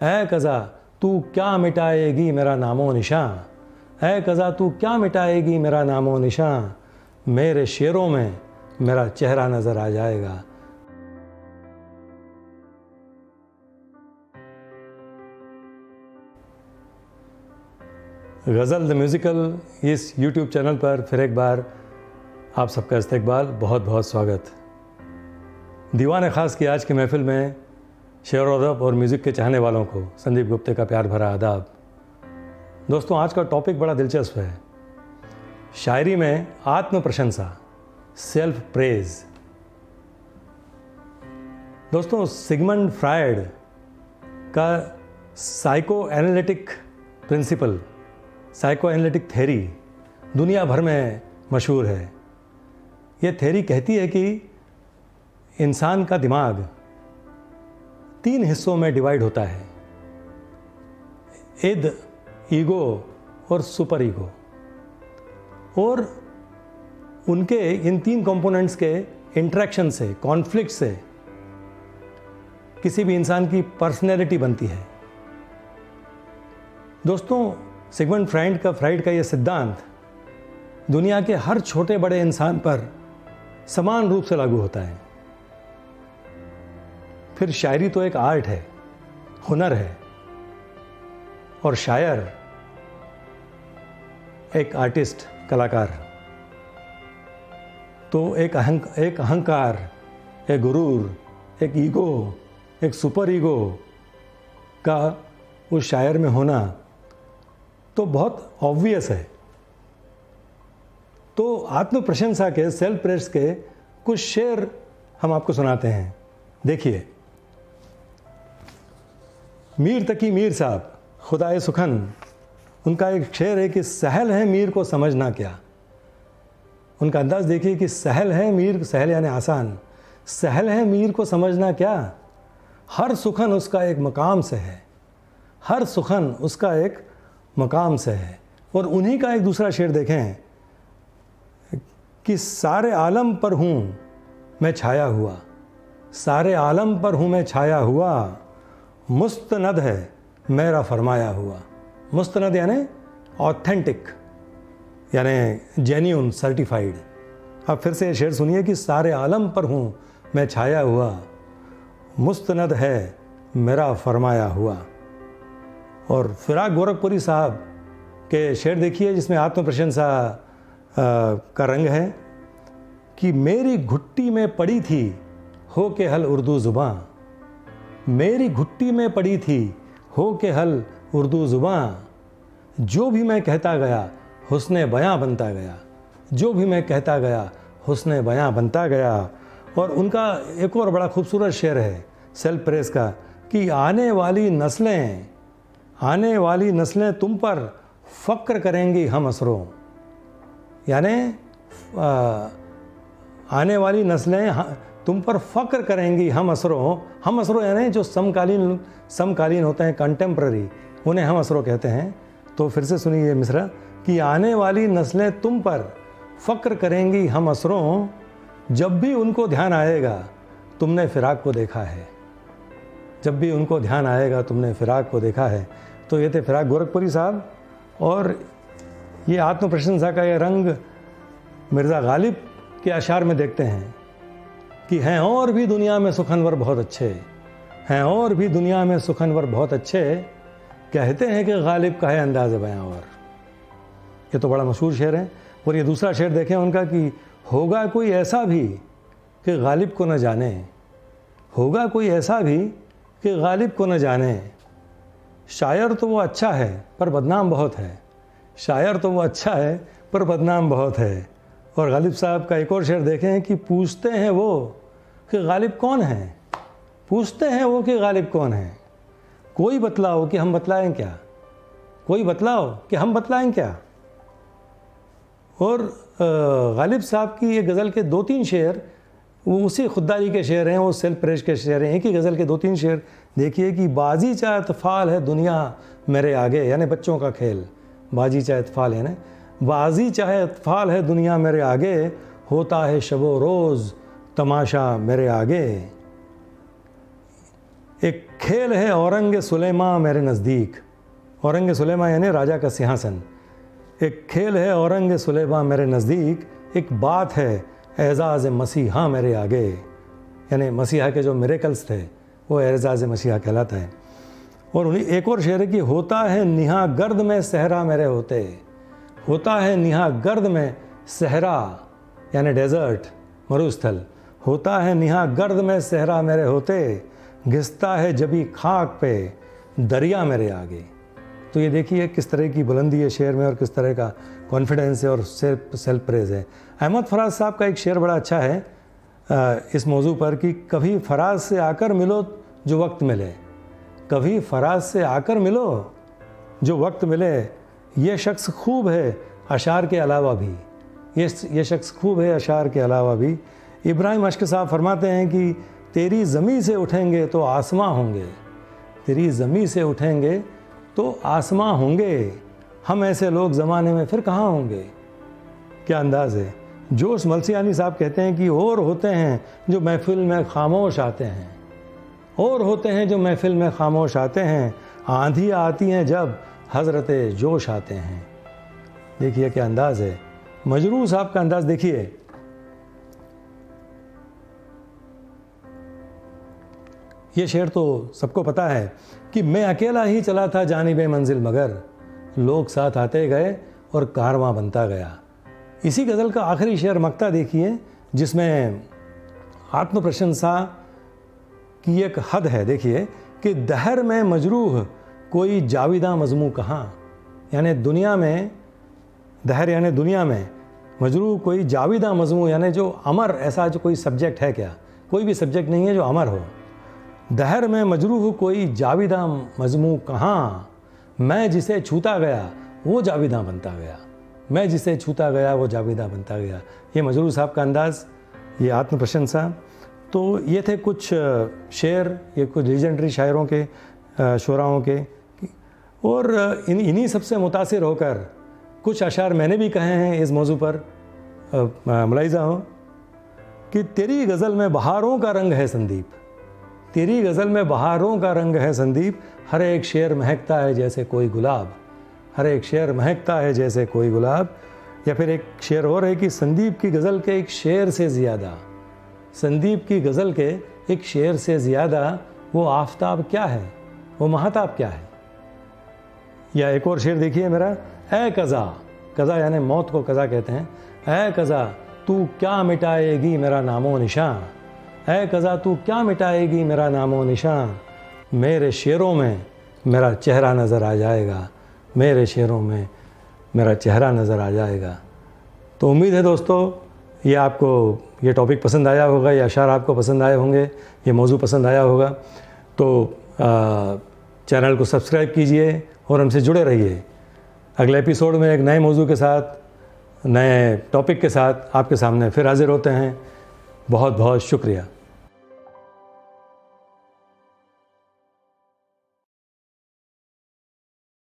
ऐ कज़ा तू क्या मिटाएगी मेरा नामो निशां, ऐ कज़ा तू क्या मिटाएगी मेरा नामो निशां, मेरे शेरों में मेरा चेहरा नज़र आ जाएगा। गज़ल द म्यूज़िकल इस यूट्यूब चैनल पर फिर एक बार आप सबका इस्तकबाल, बहुत बहुत स्वागत। दीवान ख़ास की आज की महफ़िल में शेर व अदब और म्यूज़िक के चाहने वालों को संदीप गुप्ते का प्यार भरा आदाब। दोस्तों, आज का टॉपिक बड़ा दिलचस्प है। शायरी में आत्म प्रशंसा, सेल्फ प्रेज़। दोस्तों, सिगमंड फ्रायड का psycho analytic principle, psycho analytic theory दुनिया भर में मशहूर है। ये थ्योरी कहती है कि इंसान का दिमाग 3 हिस्सों में डिवाइड होता है, इद, ईगो और सुपर ईगो। और उनके इन 3 कंपोनेंट्स के इंटरेक्शन से, कॉन्फ्लिक्ट से किसी भी इंसान की पर्सनैलिटी बनती है। दोस्तों, सिगमंड फ्रायड का ये सिद्धांत दुनिया के हर छोटे बड़े इंसान पर समान रूप से लागू होता है। फिर शायरी तो एक आर्ट है, हुनर है, और शायर एक आर्टिस्ट, कलाकार। तो एक अहंकार, एक गुरूर, एक ईगो, एक सुपर ईगो का उस शायर में होना तो बहुत ऑब्वियस है। तो आत्म प्रशंसा के, सेल्फ प्रेज के कुछ शेर हम आपको सुनाते हैं। देखिए, मीर तकी मीर साहब, खुदाए सुखन, उनका एक शेर है कि सहल है मीर को समझना क्या। उनका अंदाज़ देखिए कि सहल है मीर, सहल यानी आसान, सहल है मीर को समझना क्या, हर सुखन उसका एक मकाम से है, हर सुखन उसका एक मकाम से है। और उन्हीं का एक दूसरा शेर देखें कि सारे आलम पर हूँ मैं छाया हुआ, सारे आलम पर हूँ मैं छाया हुआ, मुस्तनद है मेरा फरमाया हुआ। मुस्तनद यानी ऑथेंटिक, यानी जेन्यून, सर्टिफाइड। अब फिर से ये शेर सुनिए कि सारे आलम पर हूँ मैं छाया हुआ, मुस्तनद है मेरा फरमाया हुआ। और फिराक गोरखपुरी साहब के शेर देखिए जिसमें आत्म प्रशंसा का रंग है कि मेरी घुट्टी में पड़ी थी हो के हल उर्दू ज़ुबां, मेरी घुट्टी में पड़ी थी हो के हल उर्दू ज़ुबां, जो भी मैं कहता गया हुस्ने बयां बनता गया, जो भी मैं कहता गया हुस्ने बयां बनता गया। और उनका एक और बड़ा खूबसूरत शेर है सेल्फ प्रेस का कि आने वाली नस्लें तुम पर फ़क्र करेंगी हम असरों, यानी आने वाली नस्लें तुम पर फ़क्र करेंगी हम असरों यानी जो समकालीन होते हैं, कंटेम्प्ररी, उन्हें हम असरों कहते हैं। तो फिर से सुनिए ये मिसरा कि आने वाली नस्लें तुम पर फ़क्र करेंगी हम असरों, जब भी उनको ध्यान आएगा तुमने फ़िराक को देखा है, जब भी उनको ध्यान आएगा तुमने फ़िराक को देखा है। तो ये थे फिराक गोरखपुरी साहब। और ये आत्म प्रशंसा का ये रंग मिर्ज़ा गालिब के अशार में देखते हैं कि हैं और भी दुनिया में सुखनवर बहुत अच्छे, हैं और भी दुनिया में सुखनवर बहुत अच्छे, कहते हैं कि गालिब का है अंदाज़ बयां। और ये तो बड़ा मशहूर शेर है। और ये दूसरा शेर देखें उनका कि होगा कोई ऐसा भी कि गालिब को न जाने, होगा कोई ऐसा भी कि गालिब को न जाने, शायर तो वो अच्छा है पर बदनाम बहुत है, शायर तो वो अच्छा है पर बदनाम बहुत है। और गालिब साहब का एक और शेर देखें कि पूछते हैं वो कि गालिब कौन है, पूछते हैं वो कि गालिब कौन है, कोई बतलाओ कि हम बतलाएं क्या, कोई बतलाओ कि हम बतलाएं क्या। और गालिब साहब की ये गज़ल के 2-3 शेर वो उसी खुददारी के शेर हैं, वो सेल्फ प्रेज के शेर हैं। एक ही गज़ल के 2-3 शेर देखिए कि बाजी चाहे अतफ़ाल है दुनिया मेरे आगे, यानी बच्चों का खेल, बाजी चाहे अतफ़ाल है ना, बाजी चाहे अतफ़ाल है दुनिया मेरे आगे, होता है शबो रोज़ तमाशा मेरे आगे। एक खेल है औरंग सुलेमा मेरे नज़दीक, औरंग सुलेमा यानी राजा का सिंहासन। एक खेल है औरंग सुलेमा मेरे नज़दीक, एक बात है एजाज़ मसीहा मेरे आगे, यानी मसीहा के जो मिरेकल्स थे वो एजाज़ मसीहा कहलाता है। और उन्हीं एक और शेर है कि होता है निहा गर्द में सहरा मेरे होते, होता है निहा गर्द में सहरा यानी डेजर्ट मरुस्थल, होता है निहा गर्द में सहरा मेरे होते, घिसता है जबी खाक पे दरिया मेरे आगे। तो ये देखिए किस तरह की बुलंदी है शेर में और किस तरह का कॉन्फिडेंस है और सेल्फ प्रेज है। अहमद फराज साहब का एक शेर बड़ा अच्छा है इस मौजू पर कि कभी फराज से आकर मिलो जो वक्त मिले, कभी फराज से आकर मिलो जो वक्त मिले, ये शख्स खूब है अशार के अलावा भी, ये शख्स खूब है अशार के अलावा भी। इब्राहिम अश्क साहब फरमाते हैं कि तेरी ज़मीं से उठेंगे तो आसमां होंगे, तेरी ज़मीं से उठेंगे तो आसमां होंगे, हम ऐसे लोग ज़माने में फिर कहाँ होंगे। क्या अंदाज़ है। जोश मलसियानी साहब कहते हैं कि और होते हैं जो महफिल में खामोश आते हैं, और होते हैं जो महफिल में खामोश आते हैं, आंधियाँ आती हैं जब हज़रत जोश आते हैं। देखिए क्या अंदाज़ है। मजरूह साहब का अंदाज़ देखिए, ये शेर तो सबको पता है कि मैं अकेला ही चला था जानिबे मंजिल मगर लोग साथ आते गए और कारवां बनता गया। इसी गज़ल का आखिरी शेर मक्ता देखिए जिसमें आत्म प्रशंसा की एक हद है। देखिए कि दहर में मजरूह कोई जाविदा मजमू कहाँ, यानी दुनिया में, दहर यानी दुनिया में, मजरूह कोई जाविदा मजमू यानी जो अमर, ऐसा जो कोई सब्जेक्ट है क्या, कोई भी सब्जेक्ट नहीं है जो अमर हो। दहर में मजरूह कोई जाविदा मजमू कहाँ, मैं जिसे छूता गया वो जाविदा बनता गया, मैं जिसे छूता गया वो जाविदा बनता गया। ये मजरूह साहब का अंदाज़, ये आत्म प्रशंसा। तो ये थे कुछ शेर, ये कुछ लीजेंडरी शायरों के, शुराओं के, और इन्हीं सबसे मुतासिर होकर कुछ अशार मैंने भी कहे हैं इस मौजू पर। मुलाहिज़ा हो कि तेरी गज़ल में बहारों का रंग है संदीप, तेरी गज़ल में बहारों का रंग है संदीप, हर एक शेर महकता है जैसे कोई गुलाब, हर एक शेर महकता है जैसे कोई गुलाब। या फिर एक शेर और है कि संदीप की गज़ल के एक शेर से ज़्यादा, संदीप की गज़ल के एक शेर से ज़्यादा वो आफताब क्या है, वो महताब क्या है। या एक और शेर देखिए मेरा, ऐ कज़ा, कज़ा यानी मौत को कज़ा कहते हैं, ऐ कज़ा तू क्या मिटाएगी मेरा नामो निशान, ऐ कज़ा तू क्या मिटाएगी मेरा नामो निशान, मेरे शेरों में मेरा चेहरा नज़र आ जाएगा, मेरे शेरों में मेरा चेहरा नज़र आ जाएगा। तो उम्मीद है दोस्तों ये आपको ये टॉपिक पसंद आया होगा, ये अशार आपको पसंद आए होंगे, ये मौजू पसंद आया होगा। तो चैनल को सब्सक्राइब कीजिए और हमसे जुड़े रहिए। अगले एपिसोड में एक नए मौजू के साथ, नए टॉपिक के साथ आपके सामने फिर हाजिर होते हैं। बहुत बहुत शुक्रिया।